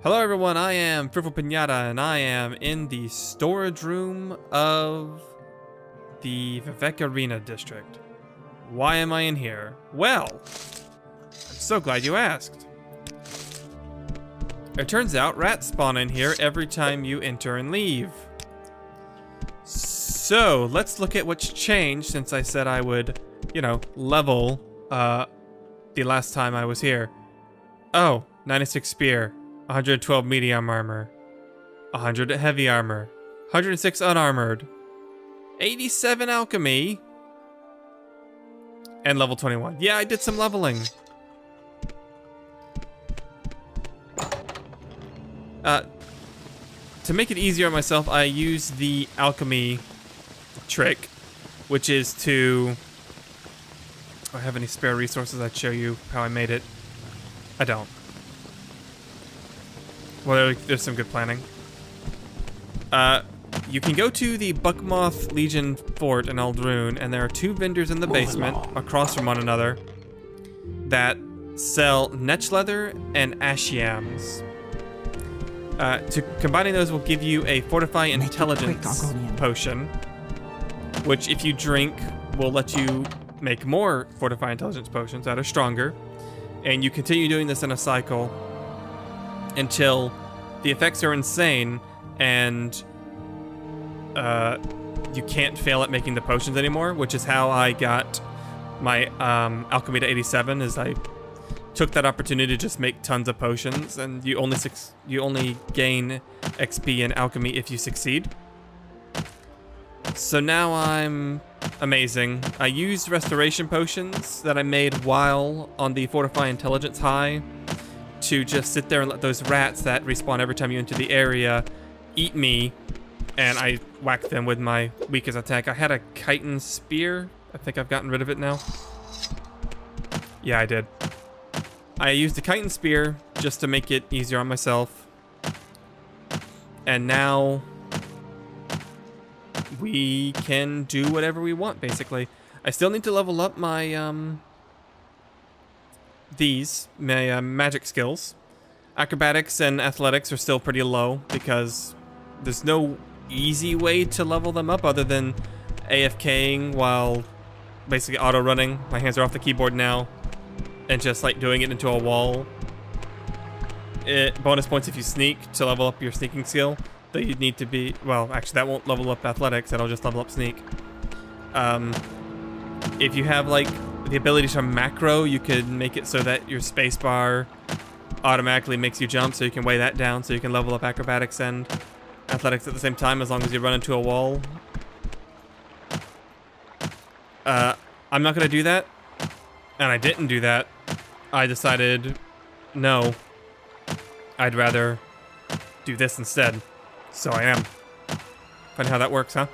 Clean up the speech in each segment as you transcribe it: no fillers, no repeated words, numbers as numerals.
Hello everyone, I am FearfulPinata and I am in the storage room of the Vivek Arena district. Why am I in here? Well, I'm so glad you asked. It turns out rats spawn in here every time you enter and leave. So let's look at what's changed since I said I would, level the last time I was here. Oh, 96 spear. 112 medium armor, 100 heavy armor, 106 unarmored, 87 alchemy, and level 21. Yeah, I did some leveling. To make it easier on myself, I use the alchemy trick, which is to... Do I have any spare resources? I'd show you how I made it. I don't. Well, there's some good planning. You can go to the Buckmoth Legion Fort in Aldrune, and there are two vendors in the basement, across from one another, that sell netch leather and ash yams. Combining those will give you a Fortify Intelligence potion, which if you drink will let you make more Fortify Intelligence potions that are stronger, and you continue doing this in a cycle until the effects are insane and you can't fail at making the potions anymore, which is how I got my alchemy to 87. Is I took that opportunity to just make tons of potions, and you only gain XP in alchemy if you succeed. So now I'm amazing. I used restoration potions that I made while on the Fortify Intelligence high to just sit there and let those rats that respawn every time you enter the area eat me, and I whack them with my weakest attack. I had a chitin spear. I think I've gotten rid of it now. Yeah, I did. I used the chitin spear just to make it easier on myself. And now we can do whatever we want, basically. I still need to level up my magic skills. Acrobatics and athletics are still pretty low because there's no easy way to level them up other than AFKing while basically auto running. My hands are off the keyboard now and just like doing it into a wall. Bonus points if you sneak to level up your sneaking skill. Though you'd need to be, well, actually that won't level up athletics, that'll just level up sneak. If you have like the ability to macro, you could make it so that your spacebar automatically makes you jump, so you can weigh that down, so you can level up acrobatics and athletics at the same time as long as you run into a wall. I'm not gonna do that, and I didn't do that. I decided, no, I'd rather do this instead. So I am. Funny how that works, huh?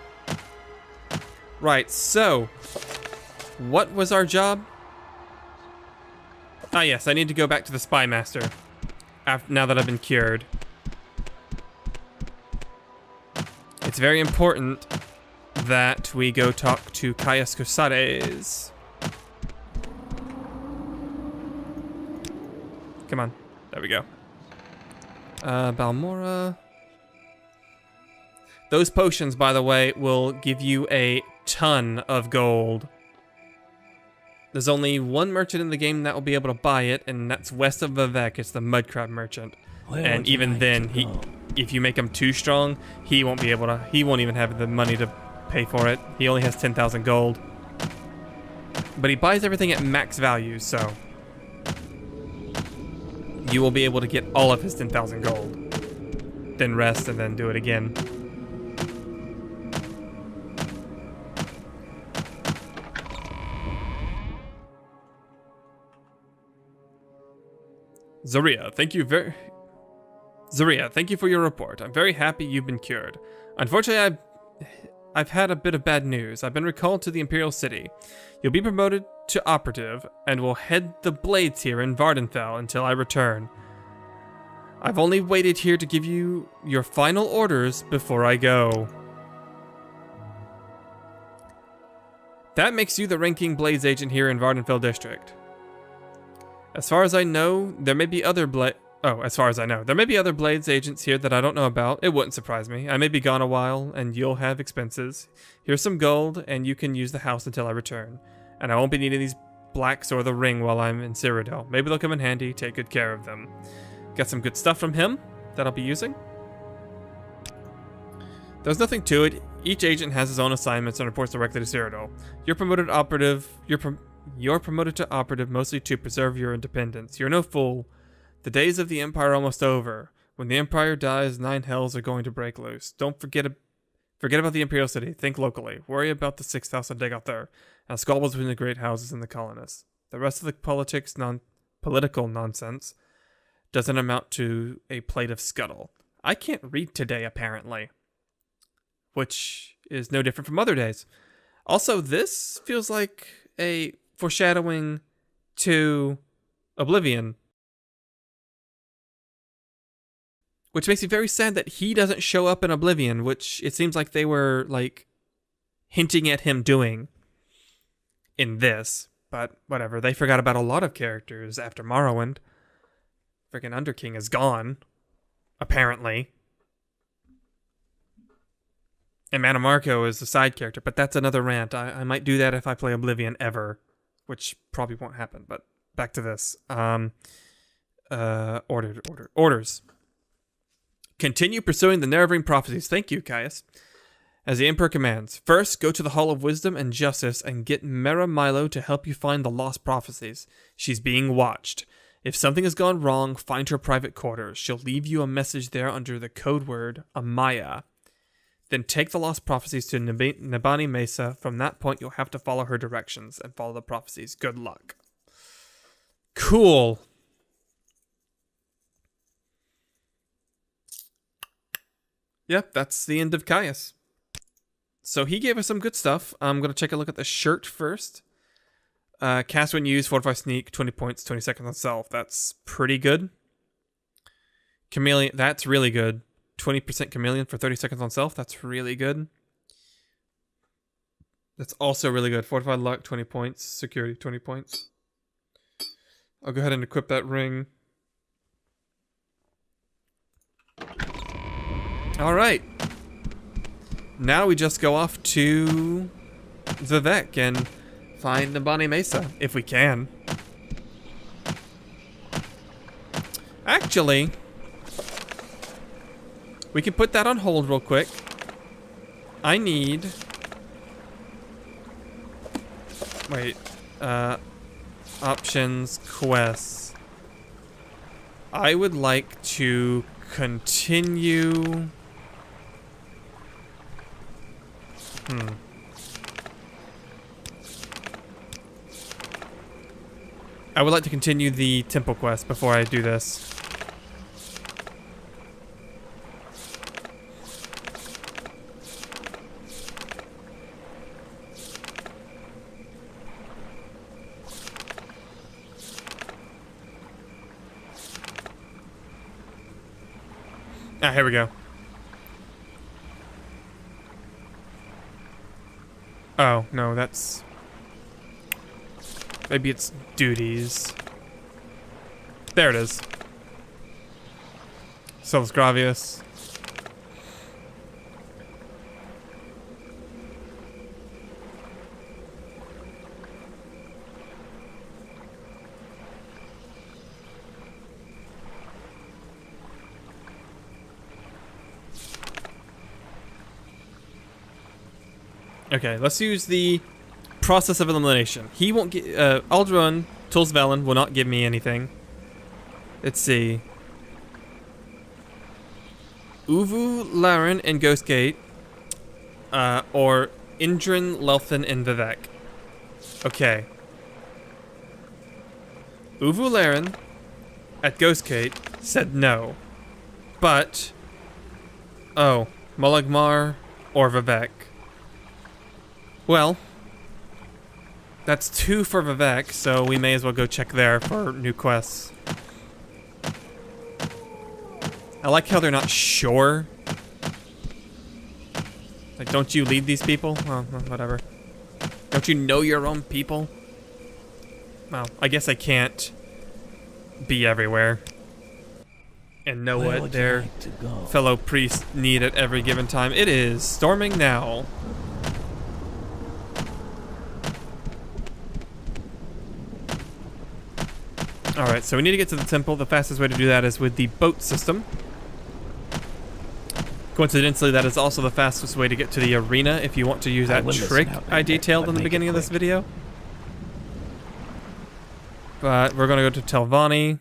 Right, so what was our job? Ah yes, I need to go back to the Spy Master now that I've been cured. It's very important that we go talk to Caius Cusares. Come on, there we go. Balmora. Those potions, by the way, will give you a ton of gold. There's only one merchant in the game that will be able to buy it, and that's west of Vivek. It's the Mudcrab merchant. And even then, if you make him too strong, he won't be able to. He won't even have the money to pay for it. He only has 10,000 gold. But he buys everything at max value, so you will be able to get all of his 10,000 gold. Then rest and then do it again. Zaria, thank you for your report. I'm very happy you've been cured. Unfortunately, I've had a bit of bad news. I've been recalled to the Imperial City. You'll be promoted to operative and will head the blades here in Vardenfell until I return. I've only waited here to give you your final orders before I go. That makes you the ranking blades agent here in Vardenfell District. As far as I know, there may be other Oh, as far as I know. There may be other Blades agents here that I don't know about. It wouldn't surprise me. I may be gone a while, and you'll have expenses. Here's some gold, and you can use the house until I return. And I won't be needing these blacks or the ring while I'm in Cyrodiil. Maybe they'll come in handy. Take good care of them. Got some good stuff from him that I'll be using. There's nothing to it. Each agent has his own assignments and reports directly to Cyrodiil. You're promoted to operative mostly to preserve your independence. You're no fool. The days of the Empire are almost over. When the Empire dies, 9 hells are going to break loose. Don't forget about the Imperial City. Think locally. Worry about the 6th house and Degathur, and squabbles between the great houses and the colonists. The rest of the political nonsense doesn't amount to a plate of scuttle. I can't read today, apparently. Which is no different from other days. Also, this feels like a foreshadowing to Oblivion. Which makes me very sad that he doesn't show up in Oblivion, which it seems like they were, like, hinting at him doing in this. But whatever, they forgot about a lot of characters after Morrowind. Freaking Underking is gone, apparently. And Manamarco is a side character, but that's another rant. I might do that if I play Oblivion ever, which probably won't happen, but back to this. Orders. Continue pursuing the Nerevarine prophecies. Thank you, Caius. As the Emperor commands. First, go to the Hall of Wisdom and Justice and get Mera Milo to help you find the lost prophecies. She's being watched. If something has gone wrong, find her private quarters. She'll leave you a message there under the code word Amaya. Then take the lost prophecies to Nabani Mesa. From that point, you'll have to follow her directions and follow the prophecies. Good luck. Cool. Yep, that's the end of Caius. So he gave us some good stuff. I'm going to take a look at the shirt first. Cast when used, Fortify Sneak, 20 points, 20 seconds on self. That's pretty good. Chameleon, that's really good. 20% Chameleon for 30 seconds on self. That's really good. That's also really good. Fortified Luck, 20 points. Security, 20 points. I'll go ahead and equip that ring. Alright. Now we just go off to Vivek and find Nabani Mesa, if we can. Actually, we can put that on hold real quick. I need... Wait. Options, quests. I would like to continue... I would like to continue the temple quest before I do this. Ah, here we go. Oh, no, that's... Maybe it's duties. There it is. Solus Gravius. Okay, let's use the process of elimination. He won't get... Aldruin, Tul's Velen will not give me anything. Let's see. Uvu, Laren, and Ghostgate. Or Indrin, Lelthan, and Vivek. Okay. Uvu Laren at Ghostgate said no. But... Oh, Mulagmar or Vivek. Well, that's 2 for Vivek, so we may as well go check there for new quests. I like how they're not sure. Like, don't you lead these people? Well, whatever. Don't you know your own people? Well, I guess I can't be everywhere. and know what their fellow priests need at every given time. It is storming now. Alright, so we need to get to the temple. The fastest way to do that is with the boat system. Coincidentally, that is also the fastest way to get to the arena if you want to use that trick I detailed in the beginning of this video. But we're going to go to Telvanni.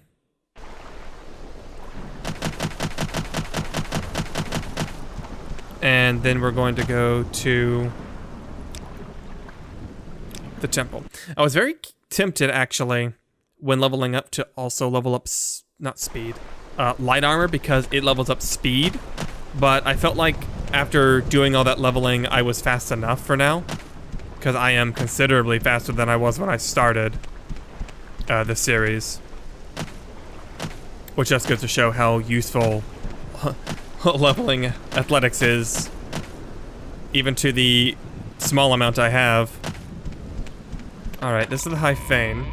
And then we're going to go to the temple. I was very tempted, actually, when leveling up to also level up, light armor, because it levels up speed. But I felt like after doing all that leveling, I was fast enough for now. Because I am considerably faster than I was when I started the series. Which just goes to show how useful leveling athletics is. Even to the small amount I have. Alright, this is the High Fane.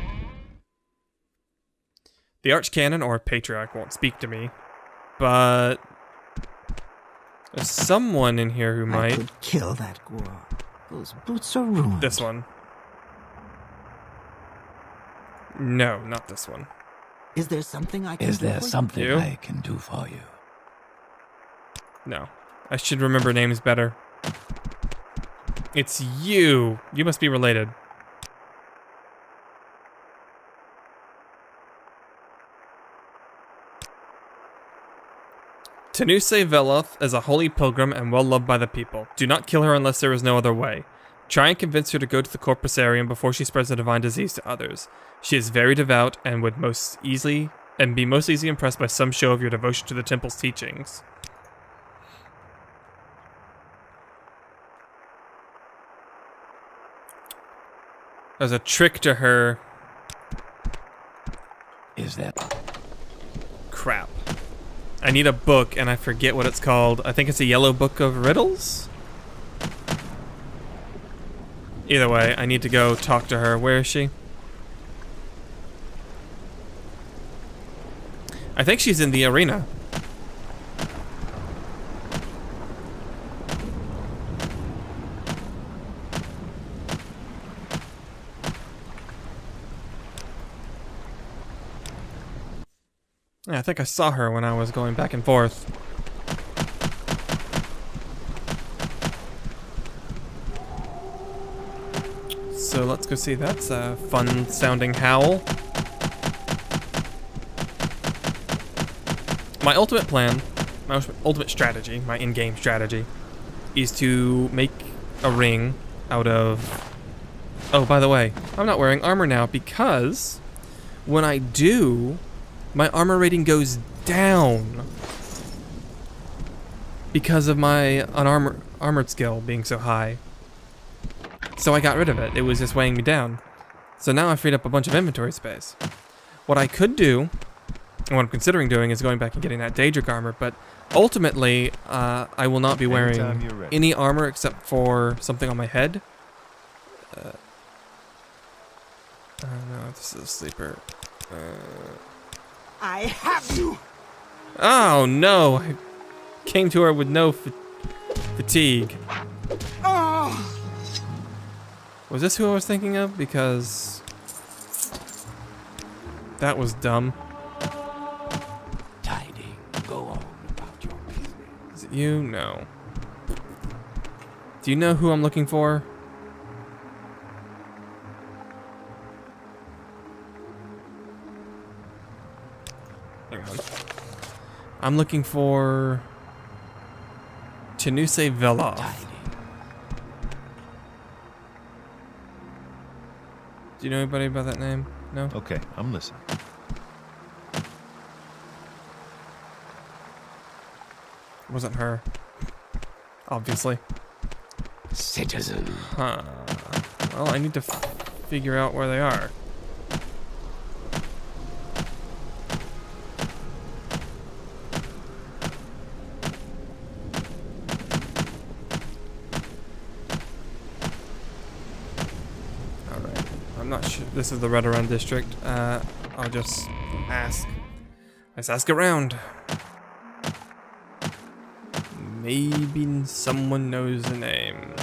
The Archcanon or Patriarch won't speak to me. But there's someone in here who might. I could kill that Gwar. Those boots are ruined. This one. No, not this one. Is there something I can Is do there for something you? I can do for you? No. I should remember names better. It's you. You must be related. Tenuse Veloth is a holy pilgrim and well loved by the people. Do not kill her unless there is no other way. Try and convince her to go to the Corpusarium before she spreads the divine disease to others. She is very devout and would be most easily impressed by some show of your devotion to the temple's teachings. There's a trick to her. Is that? Crap. I need a book, and I forget what it's called. I think it's a yellow book of riddles? Either way, I need to go talk to her. Where is she? I think she's in the arena. Yeah, I think I saw her when I was going back and forth. So let's go see. That's a fun sounding howl. My ultimate plan, my ultimate strategy, my in-game strategy, is to make a ring out of... Oh, by the way, I'm not wearing armor now because when I do, my armor rating goes down because of my armored skill being so high. So I got rid of it. It was just weighing me down. So now I freed up a bunch of inventory space. What I could do, and what I'm considering doing, is going back and getting that Daedric armor, but ultimately, I will not be wearing any armor except for something on my head. No, this is a sleeper. I have you! Oh no! I came to her with no fatigue. Oh! Was this who I was thinking of? Because that was dumb. Tidy. Go on about your business. Is it you? No. Do you know who I'm looking for? Hang on. I'm looking for Tenuse Veloth. Tidy. Do you know anybody by that name? No? Okay, I'm listening. Wasn't her. Obviously. Citizen. Huh. Well, I need to figure out where they are. I'm not sure. This is the Redoran district. I'll just ask. Let's ask around. maybe someone knows the name.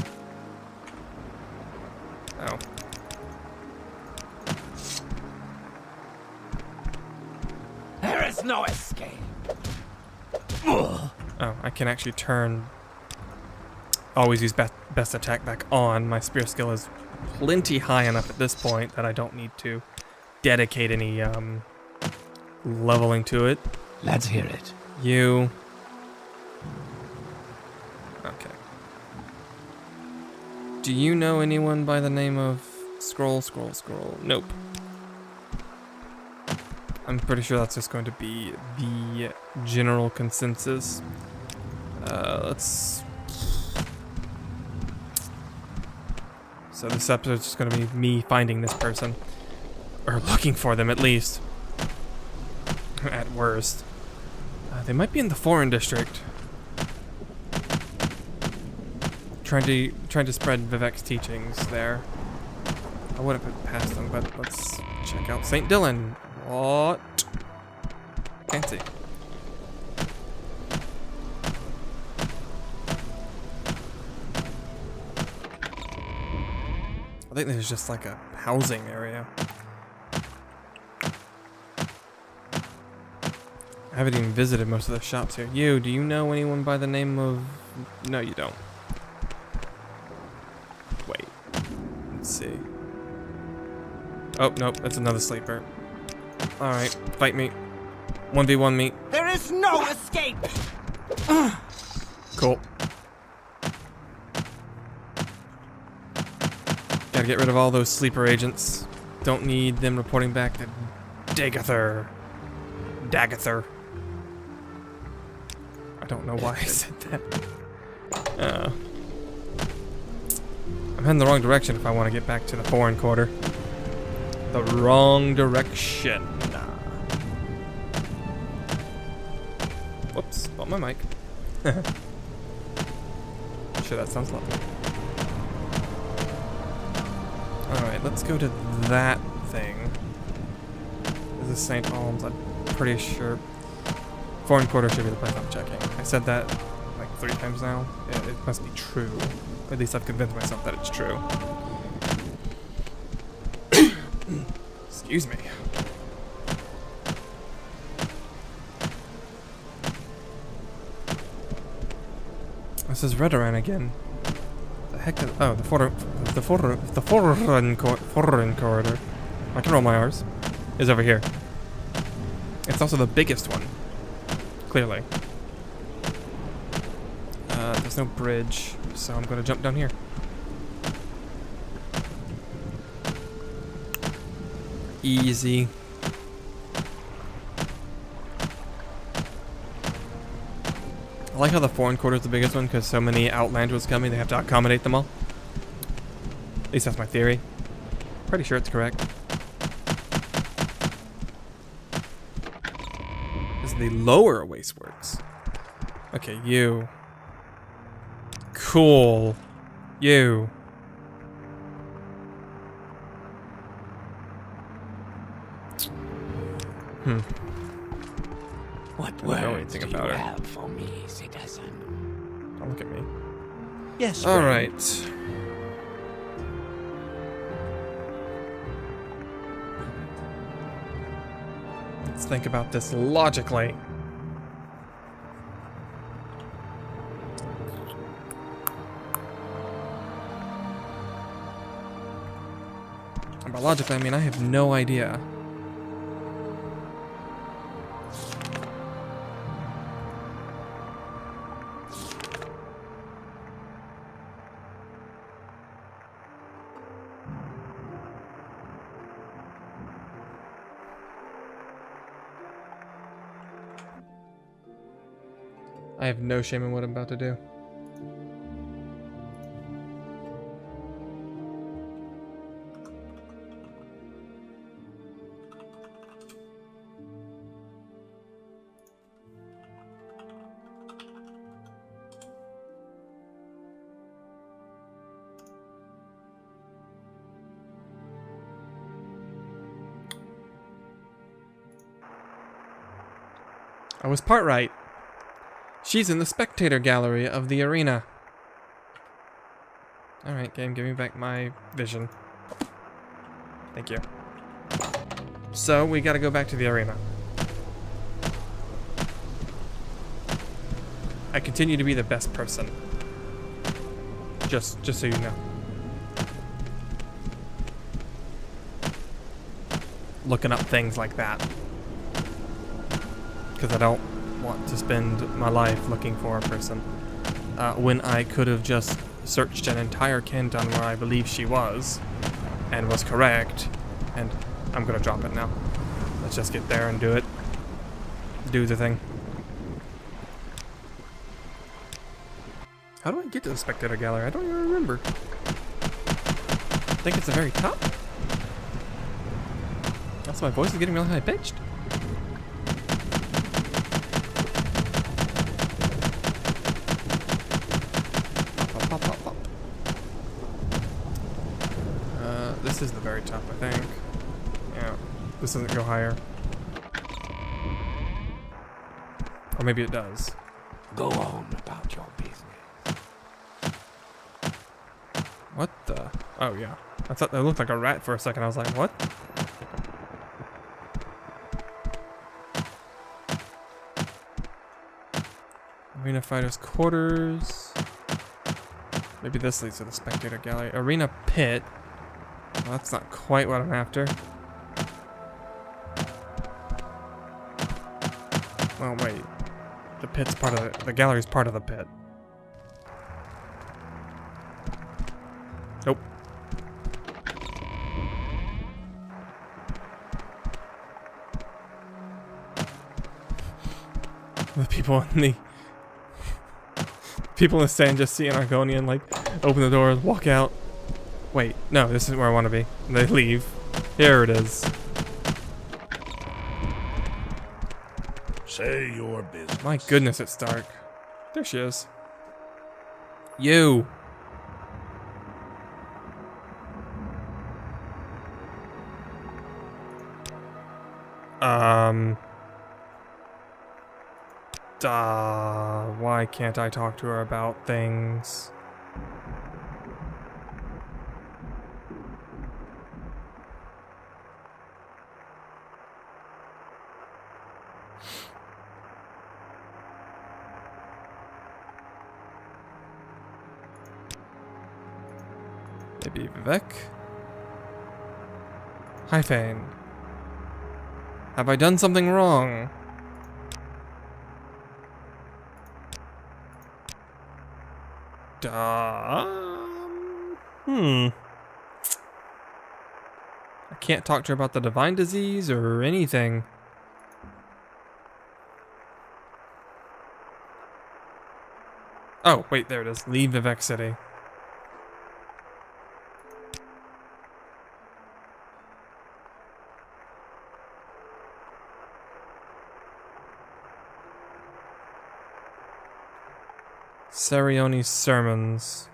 Oh. There is no escape. Oh, I can actually turn... Always use best attack back on. My spear skill is plenty high enough at this point that I don't need to dedicate any leveling to it. Let's hear it. You... Okay. Do you know anyone by the name of... Scroll? Nope. I'm pretty sure that's just going to be the general consensus. Let's... So this episode's just going to be me finding this person. Or looking for them, at least. At worst. They might be in the foreign district. Trying to spread Vivek's teachings there. I would have put past them, but let's check out St. Dylan. What? Fancy. I think there's just like a housing area. I haven't even visited most of the shops here. You, do you know anyone by the name of... No, you don't. Wait. Let's see. Oh, nope, that's another sleeper. Alright, fight me. 1v1 me. There is no escape! Cool. Gotta get rid of all those sleeper agents. Don't need them reporting back to Dagather. I don't know why I said that. I'm heading the wrong direction if I want to get back to the foreign quarter. The wrong direction. Whoops, bought my mic. Sure, that sounds lovely. Alright, let's go to that thing. This is St. Alms, I'm pretty sure. Foreign quarter should be the place I'm checking. I said that like 3 times now. It must be true. At least I've convinced myself that it's true. Excuse me. This is Redoran again. The heck is... Oh, the foreign corridor. I can roll my R's. Is over here. It's also the biggest one. Clearly. There's no bridge, so I'm gonna jump down here. Easy. I like how the foreign quarter is the biggest one because so many Outlanders coming, they have to accommodate them all. At least that's my theory. Pretty sure it's correct. This is the lower wasteworks. Okay, you. Cool. You. What I don't know words anything do about you it. have for me, citizen? Don't look at me. Yes, All friend. right. Let's think about this logically. And by logically, I mean I have no idea. I have no shame in what I'm about to do. I was part right. She's in the spectator gallery of the arena. Alright, game, give me back my vision. Thank you. So, we gotta go back to the arena. I continue to be the best person. Just so you know. Looking up things like that. Because I don't want to spend my life looking for a person. When I could have just searched an entire canton where I believe she was. And was correct. And I'm gonna drop it now. Let's just get there and do it. Do the thing. How do I get to the spectator gallery? I don't even remember. I think it's the very top. That's why my voice is getting really high pitched. Pop, pop, pop, pop. This is the very top, I think. Yeah, this doesn't go higher. Or maybe it does. Go on about your business. What the? Oh, yeah. I thought that looked like a rat for a second. I was like, what? Arena Fighters Quarters. Maybe this leads to the spectator gallery. Arena Pit. Well, that's not quite what I'm after. Oh, wait. The pit's part of the gallery's part of the pit. Nope. The people in the stand just see an Argonian like open the door, walk out. Wait, no, this isn't where I want to be. And they leave. Here it is. Say your business. My goodness, it's dark. There she is. You. Why can't I talk to her about things? Maybe Vivek? Hi, Fane. Have I done something wrong? I can't talk to her about the divine disease or anything. Oh, wait, there it is. Leave Vivek City. Sarioni's sermons.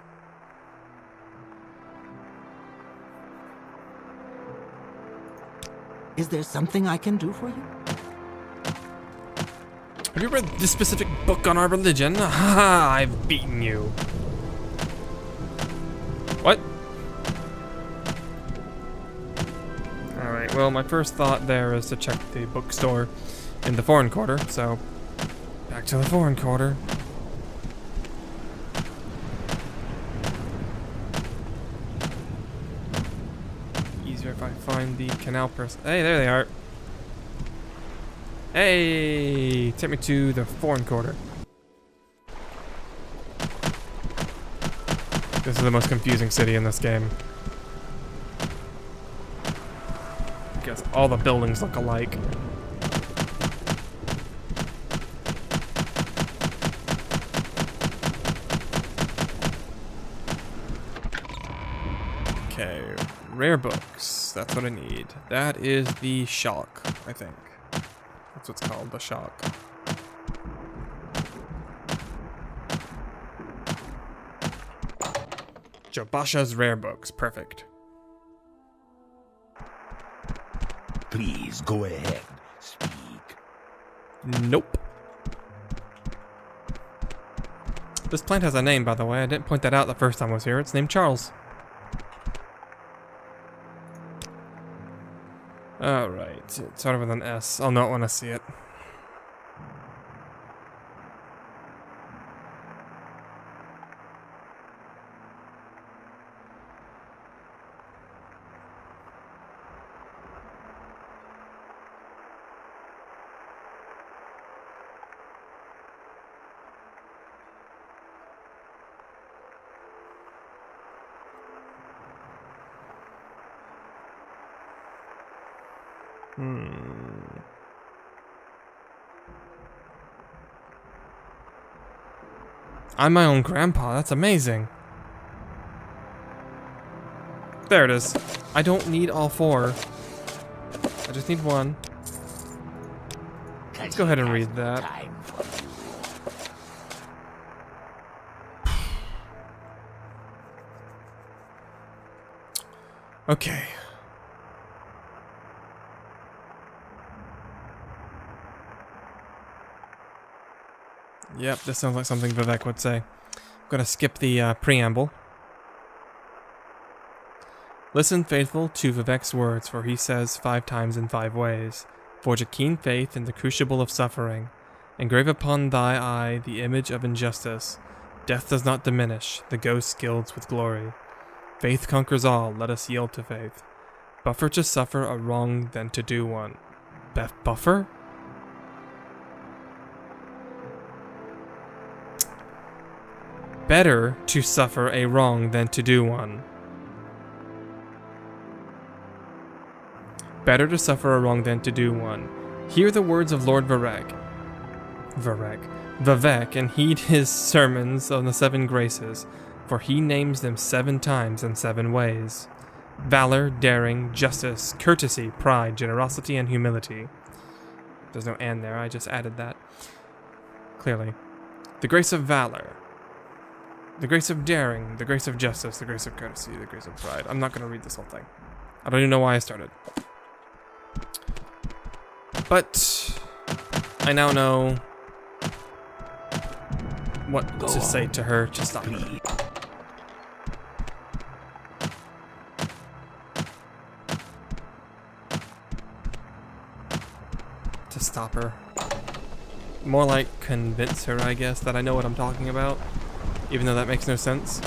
Is there something I can do for you? Have you read this specific book on our religion? Haha, I've beaten you. What? Alright, well, my first thought there is to check the bookstore in the foreign quarter, so back to the foreign quarter. Easier if I find the canal person. Hey, there they are. Hey, take me to the foreign quarter. This is the most confusing city in this game. Because all the buildings look alike. Okay, rare books. That's what I need. That is the shock, I think. That's what's called, the shock. Jabasha's rare books. Perfect. Please go ahead. Speak. Nope. This plant has a name, by the way. I didn't point that out the first time I was here. It's named Charles. Alright, it started with an S. I'll not want to see it. I'm my own grandpa. That's amazing. There it is. I don't need all 4. I just need 1. Let's go ahead and read that. Time for Okay. Yep, this sounds like something Vivek would say. I'm gonna skip the preamble. Listen, faithful, to Vivek's words, for he says 5 times in 5 ways. Forge a keen faith in the crucible of suffering. Engrave upon thy eye the image of injustice. Death does not diminish, the ghost gilds with glory. Faith conquers all, let us yield to faith. Buffer to suffer a wrong than to do one. Buffer? Better to suffer a wrong than to do one. Better to suffer a wrong than to do one. Hear the words of Lord Vivek, and heed his sermons on the 7 graces, for he names them 7 times in 7 ways. Valor, daring, justice, courtesy, pride, generosity, and humility. There's no and there, I just added that. Clearly. The grace of valor. The grace of daring, the grace of justice, the grace of courtesy, the grace of pride. I'm not going to read this whole thing. I don't even know why I started. But I now know what to say to her to stop her. To stop her. More like convince her, I guess, that I know what I'm talking about. Even though that makes no sense.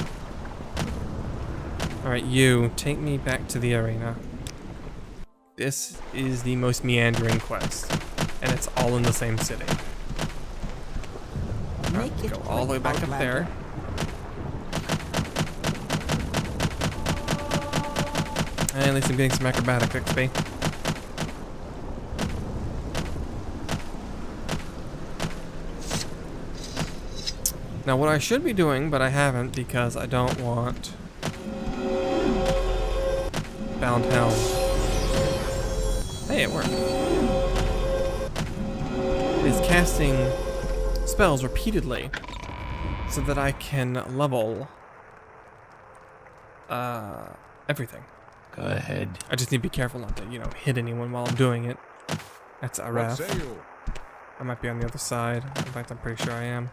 Alright, you, take me back to the arena. This is the most meandering quest. And it's all in the same city. Right, go all the way back up there. And at least I'm getting some acrobatic XP. Now what I should be doing, but I haven't because I don't want Bound Helm. Hey, it worked. Is casting spells repeatedly so that I can level everything. Go ahead. I just need to be careful not to, hit anyone while I'm doing it. That's a ref. I might be on the other side. In fact, I'm pretty sure I am.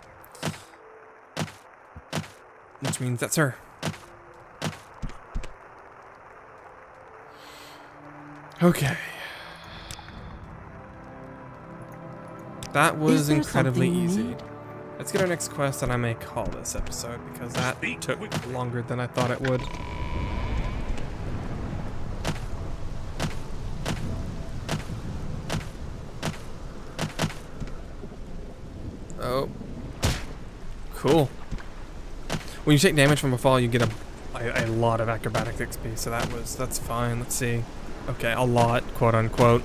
Which means that's her. Okay. That was incredibly easy. Let's get our next quest and I may call this episode because that took longer than I thought it would. Oh. Cool. When you take damage from a fall, you get a lot of acrobatic XP, so that's fine. Let's see. Okay, a lot, quote unquote.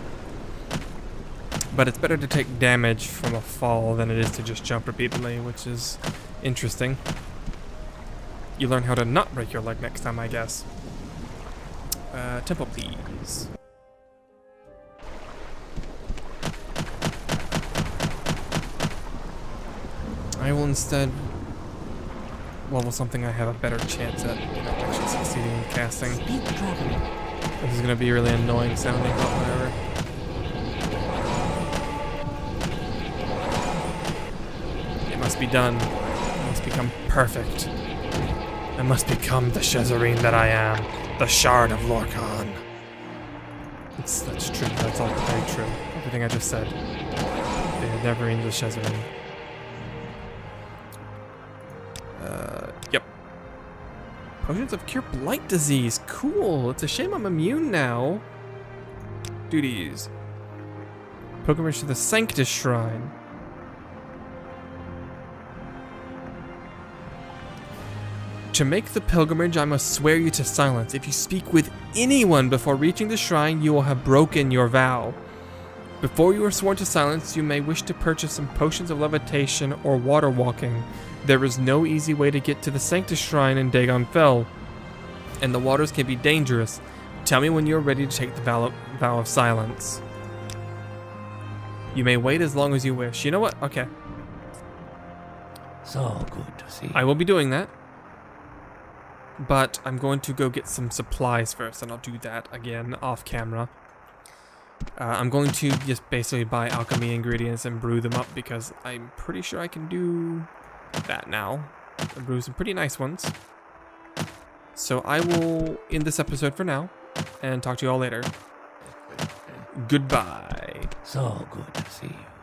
But it's better to take damage from a fall than it is to just jump repeatedly, which is interesting. You learn how to not break your leg next time, I guess. Temple, please. I will instead level something I have a better chance at, actually succeeding in casting. This is gonna be really annoying sounding, but whatever. It must be done. must become perfect. I must become the Shezarene that I am, the Shard of Lorkhan. That's true. That's all very true. Everything I just said. They're never in the Shezarene. Yep. Potions of Cure Blight Disease. Cool. It's a shame I'm immune now. Duties. Pilgrimage to the Sanctus Shrine. To make the pilgrimage, I must swear you to silence. If you speak with anyone before reaching the shrine, you will have broken your vow. Before you are sworn to silence, you may wish to purchase some potions of levitation or water walking. There is no easy way to get to the Sanctus Shrine in Dagon Fell, and the waters can be dangerous. Tell me when you are ready to take the vow of silence. You may wait as long as you wish. You know what? Okay. So good to see you. I will be doing that. But I'm going to go get some supplies first, and I'll do that again off camera. I'm going to just basically buy alchemy ingredients and brew them up because I'm pretty sure I can do that now. And brew some pretty nice ones. So I will end this episode for now and talk to you all later. Goodbye. So good to see you.